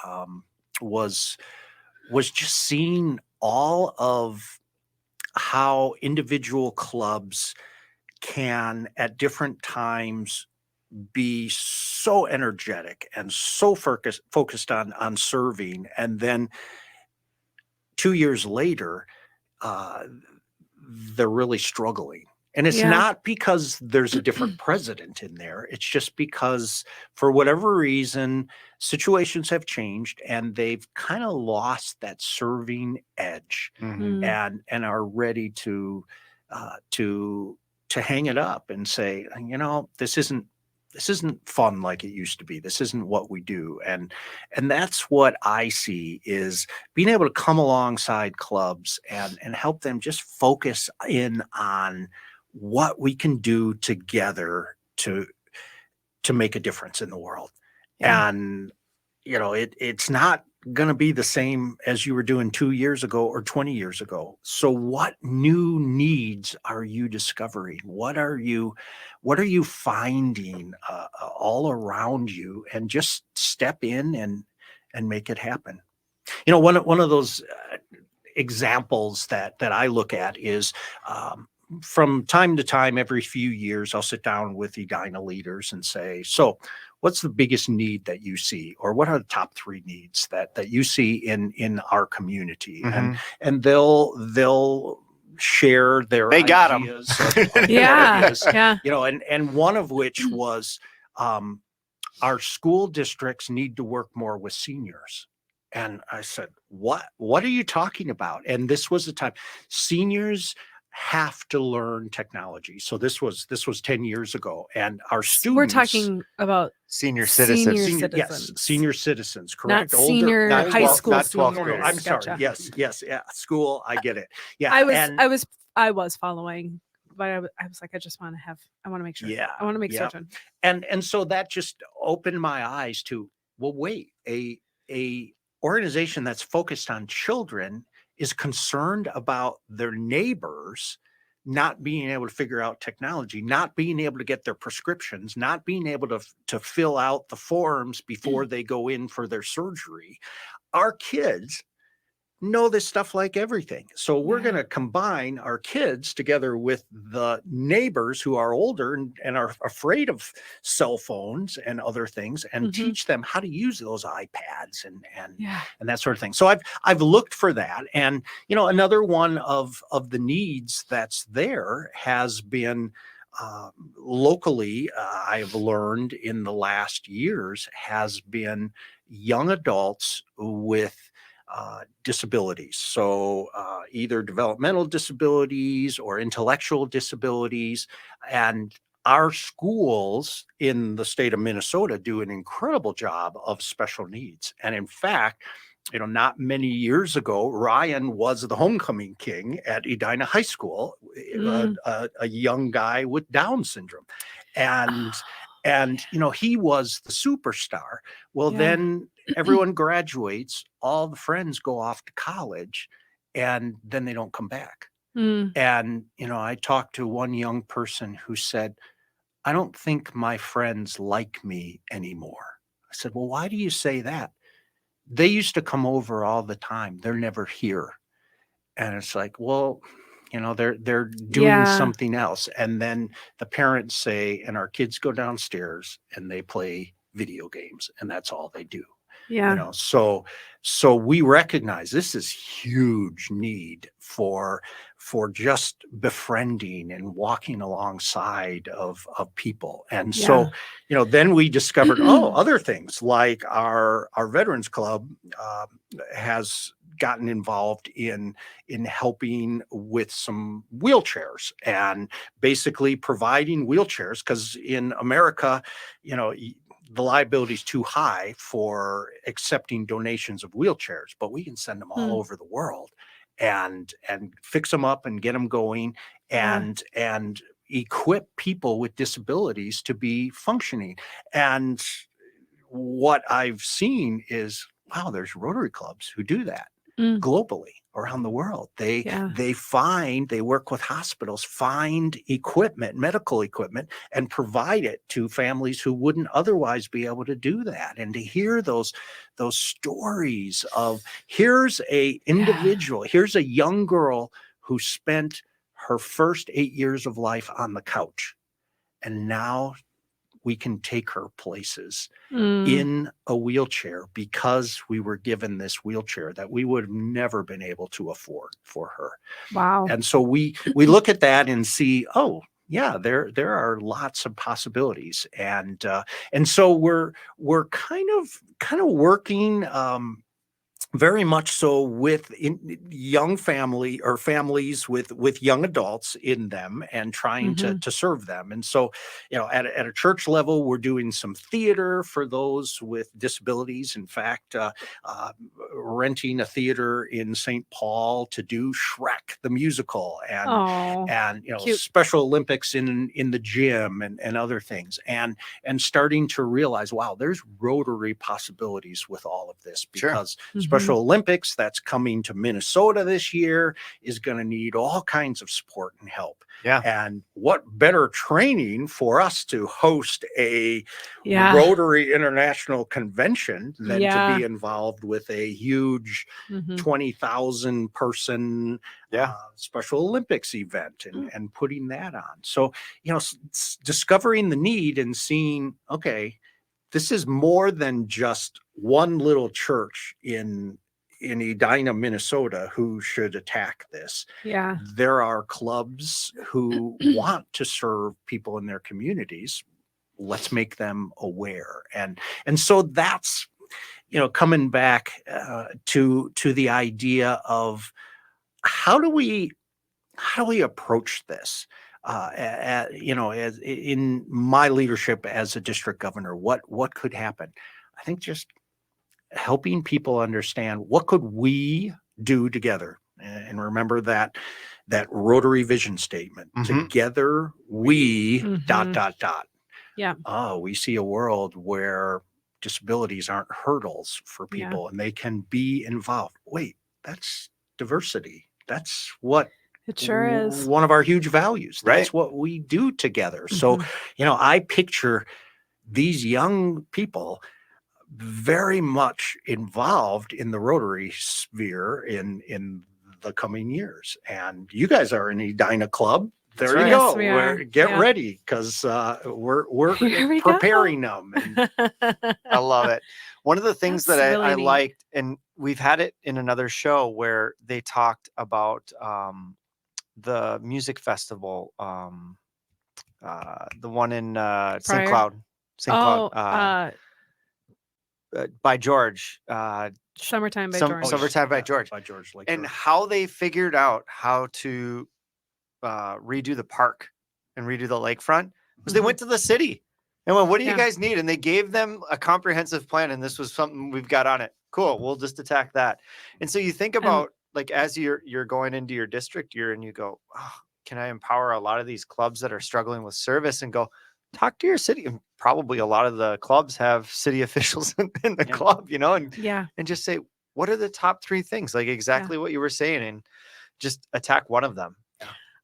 [SPEAKER 3] was just seeing all of how individual clubs can at different times be so energetic and so focused on serving, and then 2 years later, they're really struggling. And it's
[SPEAKER 1] Yeah.
[SPEAKER 3] not because there's a different president in there. It's just because, for whatever reason, situations have changed, and they've kind of lost that serving edge,
[SPEAKER 2] Mhm.
[SPEAKER 3] and are ready to hang it up and say, this isn't fun like it used to be. This isn't what we do. And that's what I see, is being able to come alongside clubs and help them just focus in on what we can do together to make a difference in the world.
[SPEAKER 1] Yeah.
[SPEAKER 3] And it's not going to be the same as you were doing 2 years ago or 20 years ago. So what new needs are you discovering? What are you finding all around you, and just step in and make it happen. One of those examples that I look at is, from time to time, every few years, I'll sit down with Edina leaders and say, so what's the biggest need that you see? Or what are the top 3 needs that you see in our community?
[SPEAKER 2] Mhm.
[SPEAKER 3] And they'll share their
[SPEAKER 2] They got 'em.
[SPEAKER 3] ideas of their
[SPEAKER 1] Yeah.
[SPEAKER 3] ideas,
[SPEAKER 1] Yeah.
[SPEAKER 3] and one of which was, our school districts need to work more with seniors. And I said, what are you talking about? And this was the time. Seniors have to learn technology. So this was 10 years ago. And our students,
[SPEAKER 1] We're talking about
[SPEAKER 2] Senior
[SPEAKER 1] Senior
[SPEAKER 2] citizens.
[SPEAKER 3] yes,
[SPEAKER 1] citizens.
[SPEAKER 3] senior citizens,
[SPEAKER 1] not
[SPEAKER 3] correct?
[SPEAKER 1] senior
[SPEAKER 2] not
[SPEAKER 1] high
[SPEAKER 2] 12
[SPEAKER 1] school
[SPEAKER 2] not 12th
[SPEAKER 1] seniors.
[SPEAKER 3] No, I'm sorry.
[SPEAKER 1] Gotcha.
[SPEAKER 3] Yes, yeah, school. I get it. Yeah,
[SPEAKER 1] I was following, but I was like, I want to make sure.
[SPEAKER 3] Yeah,
[SPEAKER 1] I want to make
[SPEAKER 3] yeah.
[SPEAKER 1] certain.
[SPEAKER 3] And so that just opened my eyes to, well, wait, a organization that's focused on children is concerned about their neighbors not being able to figure out technology, not being able to get their prescriptions, not being able to fill out the forms before they go in for their surgery. Our kids know this stuff like everything. So we're
[SPEAKER 1] Yeah.
[SPEAKER 3] going to combine our kids together with the neighbors who are older and are afraid of cell phones and other things, and
[SPEAKER 1] Mhm.
[SPEAKER 3] teach them how to use those iPads and
[SPEAKER 1] Yeah.
[SPEAKER 3] that sort of thing. So I've looked for that. And, another one of the needs that's there has been, locally, I've learned in the last years, has been young adults with disabilities. So either developmental disabilities or intellectual disabilities. And our schools in the state of Minnesota do an incredible job of special needs. And in fact, not many years ago, Ryan was the homecoming king at Edina High School,
[SPEAKER 1] Mm.
[SPEAKER 3] a young guy with Down syndrome. And he was the superstar. Well,
[SPEAKER 1] Yeah.
[SPEAKER 3] then everyone graduates, all the friends go off to college, and then they don't come back.
[SPEAKER 1] Mm.
[SPEAKER 3] And, I talked to one young person who said, I don't think my friends like me anymore. I said, well, why do you say that? They used to come over all the time. They're never here. And it's like, well, they're doing
[SPEAKER 1] Yeah.
[SPEAKER 3] something else. And then the parents say, and our kids go downstairs and they play video games, and that's all they do.
[SPEAKER 1] Yeah.
[SPEAKER 3] So we recognize this is huge need for just befriending and walking alongside of people. And so, then we discovered, other things like our Veterans Club has gotten involved in helping with some wheelchairs, and basically providing wheelchairs, because in America, the liability is too high for accepting donations of wheelchairs, but we can send them all over the world and fix them up and get them going, and equip people with disabilities to be functioning. And what I've seen is, wow, there's Rotary clubs who do that globally around the world. They work with hospitals, find equipment, medical equipment, and provide it to families who wouldn't otherwise be able to do that. And to hear those stories of, here's a individual, here's a young girl who spent her first 8 years of life on the couch, and now we can take her places in a wheelchair because we were given this wheelchair that we would have never been able to afford for her.
[SPEAKER 1] Wow.
[SPEAKER 3] And so we look at that and see, oh yeah, there are lots of possibilities. And so we're kind of working very much so with young family or families with young adults in them and trying
[SPEAKER 1] Mhm.
[SPEAKER 3] to serve them. And so, at a church level, we're doing some theater for those with disabilities. In fact, uh, renting a theater in St. Paul to do Shrek the musical,
[SPEAKER 1] Oh,
[SPEAKER 3] and
[SPEAKER 1] cute.
[SPEAKER 3] Special Olympics in the gym, and other things, and starting to realize, wow, there's Rotary possibilities with all of this,
[SPEAKER 2] Sure.
[SPEAKER 3] because
[SPEAKER 1] Mhm.
[SPEAKER 3] Special Olympics that's coming to Minnesota this year is going to need all kinds of support and help.
[SPEAKER 2] Yeah.
[SPEAKER 3] And what better training for us to host a
[SPEAKER 1] Yeah.
[SPEAKER 3] Rotary International Convention than to
[SPEAKER 1] Yeah.
[SPEAKER 3] be involved with a huge
[SPEAKER 1] Mhm.
[SPEAKER 3] 20,000 person
[SPEAKER 2] Yeah.
[SPEAKER 3] Special Olympics event,
[SPEAKER 1] Mm.
[SPEAKER 3] and putting that on. So, discovering the need and seeing, okay, this is more than just one little church in Edina, Minnesota, who should attack this.
[SPEAKER 1] Yeah.
[SPEAKER 3] There are clubs who want to serve people in their communities. Let's make them aware. And so that's, coming back to the idea of how do we approach this? As in my leadership as a district governor, what could happen? I think just helping people understand, what could we do together, and remember that Rotary vision statement.
[SPEAKER 2] Mhm.
[SPEAKER 3] Together we
[SPEAKER 1] Mhm.
[SPEAKER 3] dot.
[SPEAKER 1] Yeah.
[SPEAKER 3] Oh, we see a world where disabilities aren't hurdles for
[SPEAKER 1] Yeah.
[SPEAKER 3] people and they can be involved. Wait, that's diversity. That's what
[SPEAKER 1] It sure is.
[SPEAKER 3] one of our huge values.
[SPEAKER 2] Right.
[SPEAKER 3] That's what we do together. So,
[SPEAKER 1] Mhm.
[SPEAKER 3] I picture these young people very much involved in the Rotary sphere in the coming years. And you guys are in Edina Club. There
[SPEAKER 2] right.
[SPEAKER 3] you
[SPEAKER 1] Yes,
[SPEAKER 3] go.
[SPEAKER 1] we are.
[SPEAKER 3] Get
[SPEAKER 1] Yeah.
[SPEAKER 3] ready, because we're
[SPEAKER 1] Here we go.
[SPEAKER 3] preparing them. And
[SPEAKER 2] I love it. One of the things
[SPEAKER 1] That's
[SPEAKER 2] that
[SPEAKER 1] really
[SPEAKER 2] I
[SPEAKER 1] neat.
[SPEAKER 2] liked, and we've had it in another show where they talked about the music festival, the one in St.
[SPEAKER 1] Prior?
[SPEAKER 2] Cloud,
[SPEAKER 1] Oh,
[SPEAKER 2] by George,
[SPEAKER 1] Summertime by George.
[SPEAKER 2] Summertime by
[SPEAKER 3] yeah,
[SPEAKER 2] George,
[SPEAKER 3] by George Lake.
[SPEAKER 2] and
[SPEAKER 3] George.
[SPEAKER 2] how they figured out how to redo the park and redo the lakefront was they
[SPEAKER 1] Mhm.
[SPEAKER 2] went to the city and went, what do you
[SPEAKER 1] Yeah.
[SPEAKER 2] guys need? And they gave them a comprehensive plan, and this was something we've got on it. Cool, we'll just attack that. And so you think about, like, as you're going into your district year and you go, oh, can I empower a lot of these clubs that are struggling with service, and go talk to your city? And probably a lot of the clubs have city officials in the
[SPEAKER 3] Yeah.
[SPEAKER 2] club, and
[SPEAKER 1] Yeah.
[SPEAKER 2] just say, what are the top 3 things? Like exactly what you were saying, and just attack one of them.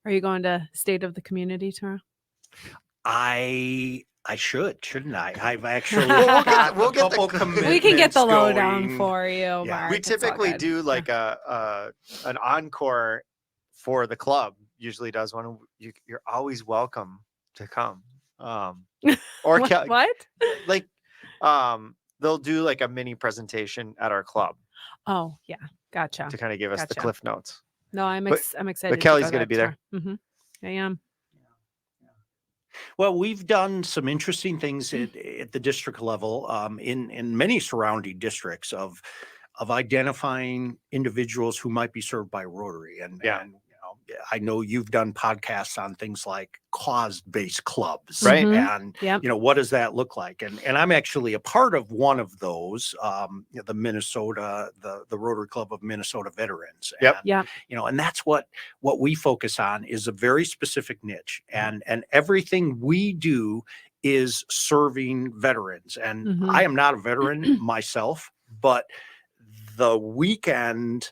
[SPEAKER 1] Are you going to State of the Community tomorrow?
[SPEAKER 3] I shouldn't I? I've actually
[SPEAKER 2] Well,
[SPEAKER 3] got
[SPEAKER 2] we'll
[SPEAKER 3] a
[SPEAKER 2] get the
[SPEAKER 3] couple
[SPEAKER 2] com-
[SPEAKER 1] We can get the
[SPEAKER 3] commitments
[SPEAKER 1] lowdown
[SPEAKER 3] going.
[SPEAKER 1] for you,
[SPEAKER 3] Yeah.
[SPEAKER 1] Mark.
[SPEAKER 2] We
[SPEAKER 1] It's all
[SPEAKER 2] typically
[SPEAKER 1] good.
[SPEAKER 2] do like an encore for the club. Usually does one. You're always welcome to come. Or
[SPEAKER 1] What?
[SPEAKER 2] like they'll do like a mini presentation at our club
[SPEAKER 1] Oh, yeah. Gotcha.
[SPEAKER 2] to kind of give us the
[SPEAKER 1] Gotcha.
[SPEAKER 2] cliff notes.
[SPEAKER 1] No, I'm
[SPEAKER 2] But-
[SPEAKER 1] excited.
[SPEAKER 2] Kelly's
[SPEAKER 1] to
[SPEAKER 2] gonna be there.
[SPEAKER 1] Mm-hmm. I am.
[SPEAKER 3] Well, we've done some interesting things at the district level, in many surrounding districts of identifying individuals who might be served by Rotary. And I know you've done podcasts on things like cause-based clubs,
[SPEAKER 2] Right.
[SPEAKER 1] Mhm.
[SPEAKER 3] And
[SPEAKER 1] Yep.
[SPEAKER 3] what does that look like? And I'm actually a part of one of those, the Minnesota, the Rotary Club of Minnesota Veterans.
[SPEAKER 2] Yep.
[SPEAKER 3] And,
[SPEAKER 1] Yep.
[SPEAKER 3] and that's what we focus on, is a very specific niche, and everything we do is serving veterans. And
[SPEAKER 1] Mhm.
[SPEAKER 3] I am not a veteran myself, but the weekend,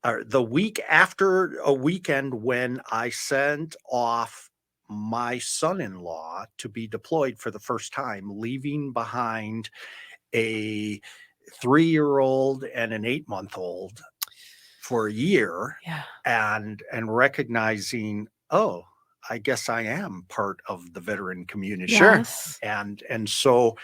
[SPEAKER 3] or the week after a weekend when I sent off my son-in-law to be deployed for the first time, leaving behind a 3-year-old and an 8-month-old for a year,
[SPEAKER 1] Yeah.
[SPEAKER 3] and recognizing, oh, I guess I am part of the veteran community.
[SPEAKER 1] Yes.
[SPEAKER 3] And so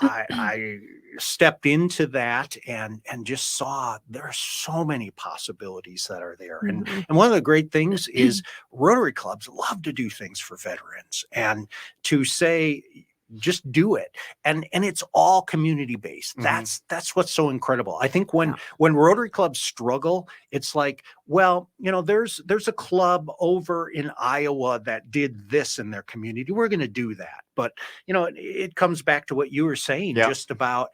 [SPEAKER 3] I stepped into that and just saw there are so many possibilities that are there.
[SPEAKER 1] Mhm.
[SPEAKER 3] And one of the great things is Rotary clubs love to do things for veterans, and to say, just do it. And it's all community based.
[SPEAKER 2] Mhm.
[SPEAKER 3] That's what's so incredible. I think when
[SPEAKER 1] Yeah.
[SPEAKER 3] Rotary clubs struggle, it's like, well, there's a club over in Iowa that did this in their community. We're going to do that. But it comes back to what you were saying,
[SPEAKER 2] Yeah.
[SPEAKER 3] just about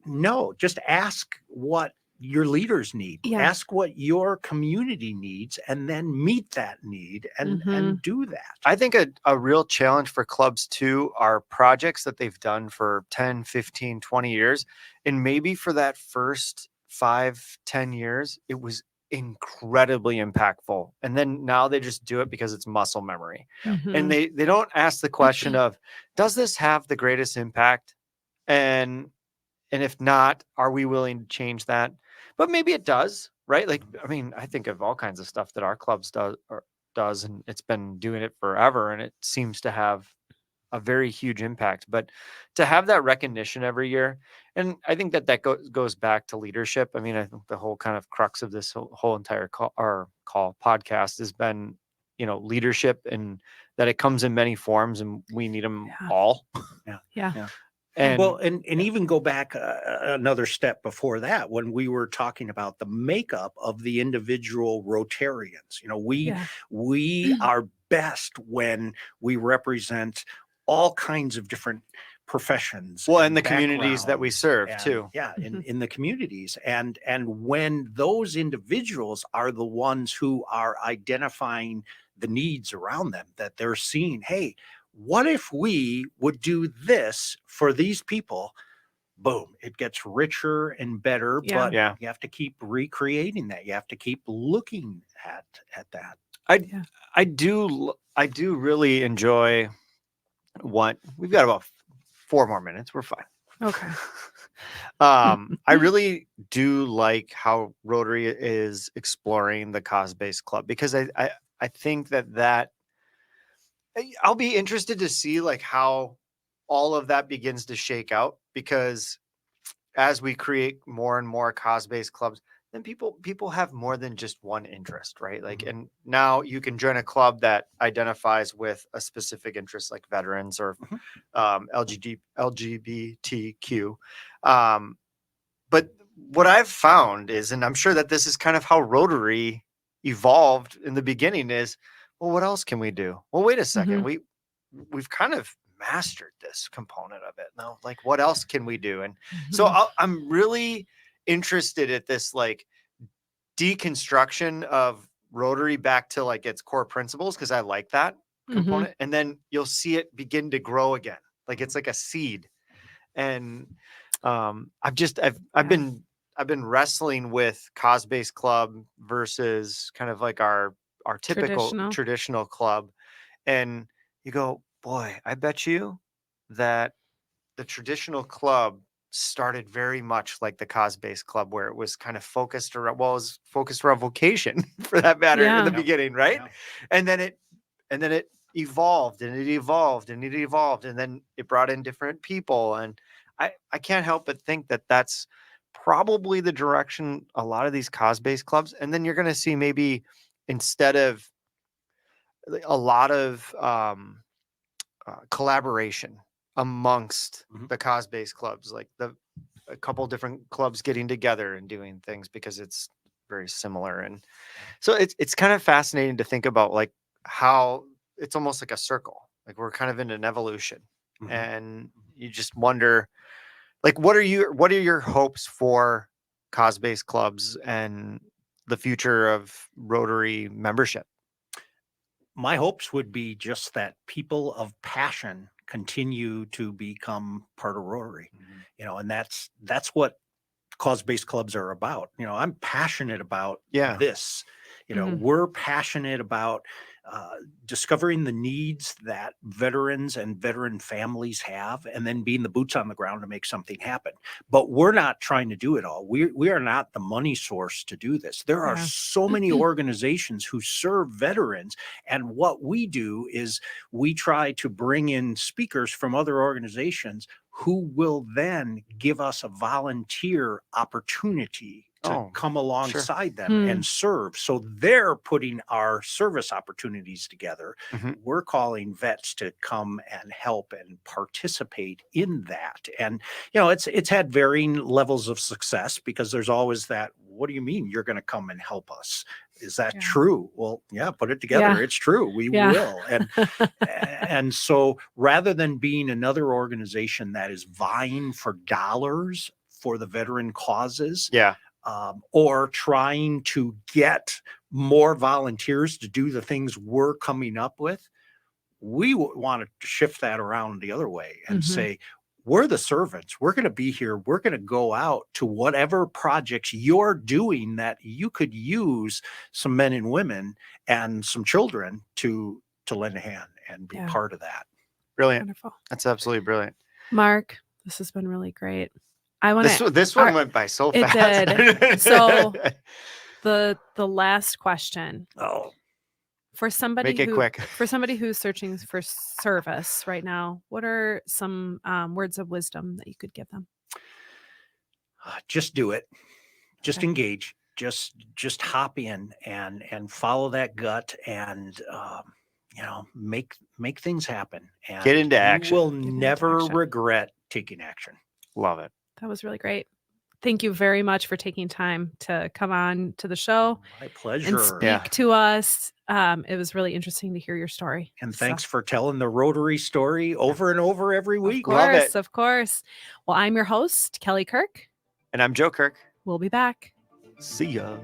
[SPEAKER 3] no, just ask what your leaders need.
[SPEAKER 1] Yeah.
[SPEAKER 3] Ask what your community needs, and then meet that need and do that.
[SPEAKER 2] I think a real challenge for clubs too are projects that they've done for 10, 15, 20 years. And maybe for that first 5, 10 years, it was incredibly impactful. And then now they just do it because it's muscle memory. And they don't ask the question of, does this have the greatest impact? And if not, are we willing to change that? But maybe it does, right? Like, I mean, I think of all kinds of stuff that our clubs does, and it's been doing it forever, and it seems to have a very huge impact. But to have that recognition every year, and I think that goes back to leadership. I mean, I think the whole kind of crux of this whole entire call podcast has been, leadership, and that it comes in many forms, and we need them all.
[SPEAKER 1] Yeah.
[SPEAKER 2] And
[SPEAKER 3] well, and even go back another step before that, when we were talking about the makeup of the individual Rotarians. We are best when we represent all kinds of different professions.
[SPEAKER 2] Well, and the communities that we serve too.
[SPEAKER 3] Yeah, in the communities. And when those individuals are the ones who are identifying the needs around them, that they're seeing, hey, what if we would do this for these people? Boom, it gets richer and better.
[SPEAKER 1] Yeah.
[SPEAKER 3] But
[SPEAKER 2] Yeah.
[SPEAKER 3] you have to keep recreating that. You have to keep looking at that.
[SPEAKER 2] I do really enjoy what we've got. About 4 more minutes. We're fine.
[SPEAKER 1] Okay.
[SPEAKER 2] I really do like how Rotary is exploring the cause-based club, because I think that I'll be interested to see like how all of that begins to shake out, because as we create more and more cause-based clubs, then people have more than just one interest, right? Like, and now you can join a club that identifies with a specific interest, like veterans or LGBTQ. But what I've found is, and I'm sure that this is kind of how Rotary evolved in the beginning, is, well, what else can we do? Well, wait a second. We've kind of mastered this component of it now. Like, what else can we do? And so I'm really interested at this like deconstruction of Rotary back to like its core principles, because I like that component. And then you'll see it begin to grow again. Like it's like a seed. And I've been wrestling with cause-based club versus kind of like our typical traditional club. And you go, boy, I bet you that the traditional club started very much like the cause-based club, where it was kind of focused around, it was focused around vocation for that matter in the beginning, right? Yeah. And then it evolved and it evolved and it evolved, and then it brought in different people. And I can't help but think that that's probably the direction a lot of these cause-based clubs. And then you're going to see, maybe instead of a lot of collaboration amongst the cause-based clubs, like a couple different clubs getting together and doing things because it's very similar. And so it's kind of fascinating to think about, like, how it's almost like a circle, like we're kind of in an evolution. And you just wonder, like, what are your hopes for cause-based clubs and the future of Rotary membership?
[SPEAKER 3] My hopes would be just that people of passion continue to become part of Rotary, and that's what cause-based clubs are about. I'm passionate about this. We're passionate about discovering the needs that veterans and veteran families have, and then being the boots on the ground to make something happen. But we're not trying to do it all. We are not the money source to do this. There are so many organizations who serve veterans, and what we do is we try to bring in speakers from other organizations who will then give us a volunteer opportunity to
[SPEAKER 2] Oh,
[SPEAKER 3] come alongside them
[SPEAKER 1] Hmm.
[SPEAKER 3] and serve. So they're putting our service opportunities together.
[SPEAKER 2] Mhm.
[SPEAKER 3] We're calling vets to come and help and participate in that. And it's had varying levels of success, because there's always that, what do you mean you're going to come and help us? Is that
[SPEAKER 1] Yeah.
[SPEAKER 3] true? Well, yeah, put it together.
[SPEAKER 1] Yeah.
[SPEAKER 3] It's true. We
[SPEAKER 1] Yeah.
[SPEAKER 3] will. And so rather than being another organization that is vying for dollars for the veteran causes,
[SPEAKER 2] Yeah.
[SPEAKER 3] or trying to get more volunteers to do the things we're coming up with, we want to shift that around the other way and
[SPEAKER 1] Mhm.
[SPEAKER 3] say, we're the servants. We're going to be here. We're going to go out to whatever projects you're doing that you could use some men and women and some children to lend a hand and be
[SPEAKER 1] Yeah.
[SPEAKER 3] part of that.
[SPEAKER 2] Brilliant.
[SPEAKER 1] Wonderful.
[SPEAKER 2] That's absolutely brilliant.
[SPEAKER 1] Mark, this has been really great. I want to
[SPEAKER 2] This one
[SPEAKER 1] our-
[SPEAKER 2] went by so
[SPEAKER 1] it
[SPEAKER 2] fast.
[SPEAKER 1] did. So the last question
[SPEAKER 3] Oh,
[SPEAKER 1] for somebody
[SPEAKER 2] Make it quick.
[SPEAKER 1] who's searching for service right now, what are some words of wisdom that you could give them?
[SPEAKER 3] just do it. Just
[SPEAKER 1] Okay.
[SPEAKER 3] engage. Just hop in and follow that gut and make things happen. And
[SPEAKER 2] Get into action.
[SPEAKER 3] You will
[SPEAKER 1] into
[SPEAKER 3] never
[SPEAKER 1] action.
[SPEAKER 3] regret taking action.
[SPEAKER 2] Love it.
[SPEAKER 1] That was really great. Thank you very much for taking time to come on to the show
[SPEAKER 3] My
[SPEAKER 1] and
[SPEAKER 3] pleasure.
[SPEAKER 1] speak
[SPEAKER 2] Yeah.
[SPEAKER 1] to us. It was really interesting to hear your story.
[SPEAKER 3] And
[SPEAKER 1] So-
[SPEAKER 3] thanks for telling the Rotary story over and over every
[SPEAKER 1] Of
[SPEAKER 3] week.
[SPEAKER 2] Love
[SPEAKER 1] course,
[SPEAKER 2] it.
[SPEAKER 1] of course. Well, I'm your host, Kelly Kirk.
[SPEAKER 2] And I'm Joe Kirk.
[SPEAKER 1] We'll be back.
[SPEAKER 2] See ya.